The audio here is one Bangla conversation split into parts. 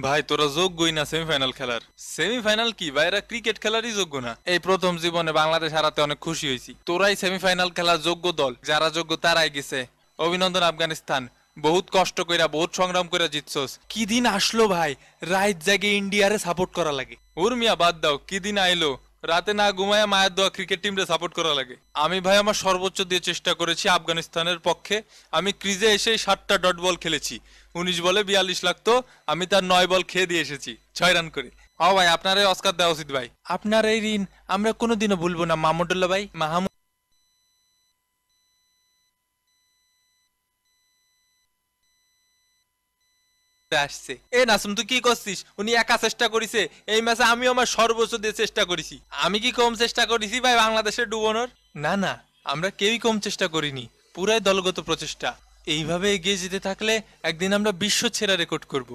ভাই তোরা যোগ্যই না সেমিফাইনাল খেলার। সেমিফাইনাল কি ভাই, এরা ক্রিকেট খেলারই যোগ্য না। এই প্রথম জীবনে বাংলাদেশ হারাতে অনেক খুশি হয়েছি। তোরাই সেমিফাইনাল খেলার যোগ্য দল, যারা যোগ্য তারাই গেছে। অভিনন্দন আফগানিস্তান, বহুত কষ্ট কইরা বহুত সংগ্রাম কইরা জিতছস। কি দিন আসলো ভাই, রাত জাগে ইন্ডিয়ারে সাপোর্ট করা লাগে। উর্মিয়া বাদ দাও, কি দিন আইলো, রাতে না ঘুমায় মায়ের দোয়া ক্রিকেট টিমরে সাপোর্ট করা লাগে। আমি ভাই আমার সর্বোচ্চ দিয়ে চেষ্টা করেছি আফগানিস্তানের পক্ষে। আমি ক্রিজে এসে 7টা ডট বল খেলেছি, 19 বলে 42 লাগতো, আমি তার 9 বল খেয়ে দিয়ে এসেছি 6 রান করে। ও ভাই, আপনার এই অস্কার দেওয়া উচিত ভাই। আপনার এই ঋণ আমরা কোনোদিনও ভুলবো না মাহমুদুল্লাহ ভাই। মাহমুদ আসছে। এ নাসুম, তুই কি করছিস? উনি একা চেষ্টা করিছে, এই ম্যাচে আমি আমার সর্বোচ্চ দিয়ে চেষ্টা করেছি। আমি কি কম চেষ্টা করেছি ভাই বাংলাদেশের ডুবানোর? না না, আমরা কেউই কম চেষ্টা করিনি, পুরাই দলগত প্রচেষ্টা। এইভাবে এগিয়ে যেতে থাকলে একদিন আমরা বিশ্ব সেরা রেকর্ড করব।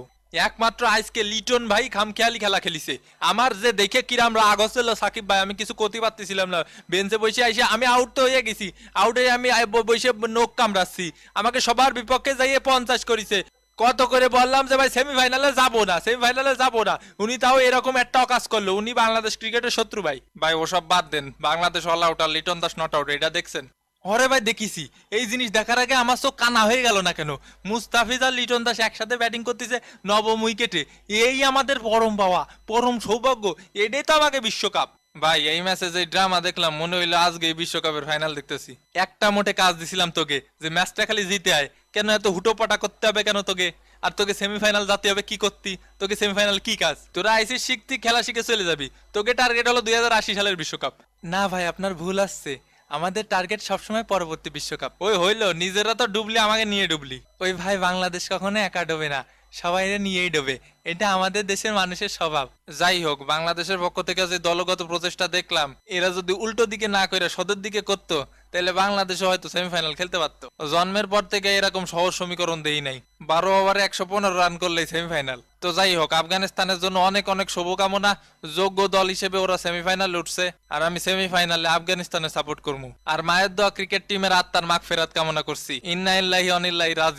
একমাত্র আজকে লিটন ভাই খামখেয়ালি খেলা খেলিছে। আমার যে দেখে কিরাম রাগ হচ্ছিল সাকিব ভাই, আমি কিছু করতে পারতেছিলাম না। বেঞ্চে বসে আইসে আমি আউট তো হয়ে গেছি, আউট হয়ে আমি বসে নোক কামড়াচ্ছি। আমাকে সবার বিপক্ষে যাইয়ে 50 করেছে। কত করে বললাম যে ভাই সেমিফাইনালে যাবো না, সেমিফাইনালে যাবো না, উনি তাও এরকম একটা কাজ করলো। উনি বাংলাদেশ ক্রিকেটের শত্রু ভাই। ভাই ওসব বাদ দেন, বাংলাদেশ অল আউট আর লিটন দাস নট আউট, এটা দেখছেন? অরে ভাই দেখিছি। এই জিনিস দেখার আগে আমার চোখ কানা হয়ে গেল না কেন? মুস্তাফিজ আর লিটন দাস একসাথে ব্যাটিং করতেছে নবম উইকেটে, এই আমাদের পরম পাওয়া, পরম সৌভাগ্য। এটাই তো আমাকে বিশ্বকাপ। ভাই এই ম্যাচে যে ড্রামা দেখলাম, মনে হইলো আজকে এই বিশ্বকাপের ফাইনাল দেখতেছি। একটা মোটে কাজ দিছিলাম তোকে, যে ম্যাচটা খালি জিতে আয়। কেন এত হুটোপাটা করতে হবে কেন তোকে? আর তোকে সেমিফাইনাল যেতে হবে কি করতি? তোকে সেমিফাইনাল কি কাজ? তোরা আইসিস শিখতি, খেলা শিখে চলে যাবি। তোকে টার্গেট হলো 2080 সালের বিশ্বকাপ। না ভাই, আপনার ভুল আসছে। আমাদের টার্গেট সবসময় পরবর্তী বিশ্বকাপ। ওই হইলো, নিজেরা তো ডুবলি, আমাকে নিয়ে ডুবলি। ওই ভাই, বাংলাদেশ কখনো একা ডোবে না, সবাই নিয়েই ডোবে। এটা আমাদের দেশের মানুষের স্বভাব। যাই হোক, বাংলাদেশের পক্ষ থেকে যে দলগত প্রচেষ্টা দেখলাম, এরা যদি উল্টো দিকে না করে সদের দিকে করতো, তাহলে বাংলাদেশও হয়তো সেমিফাইনাল খেলতে পারতো। জন্মের পর থেকে এরকম সহজ সমীকরণ দেই নাই, 12 ওভারে 115 রান করলেই সেমিফাইনাল। তো যাই হোক, আফগানিস্তানের জন্য অনেক অনেক শুভকামনা। যোগ্য দল হিসেবে ওরা সেমিফাইনাল উঠছে, আর আমি সেমিফাইনালে আফগানিস্তানের সাপোর্ট করবো। আর মায়ের দোয়া ক্রিকেট টিমের আত্মার মাগফিরাত কামনা করছি। ইন্না ইল্লাহি ওয়া ইন্না ইলাইহি রাজি।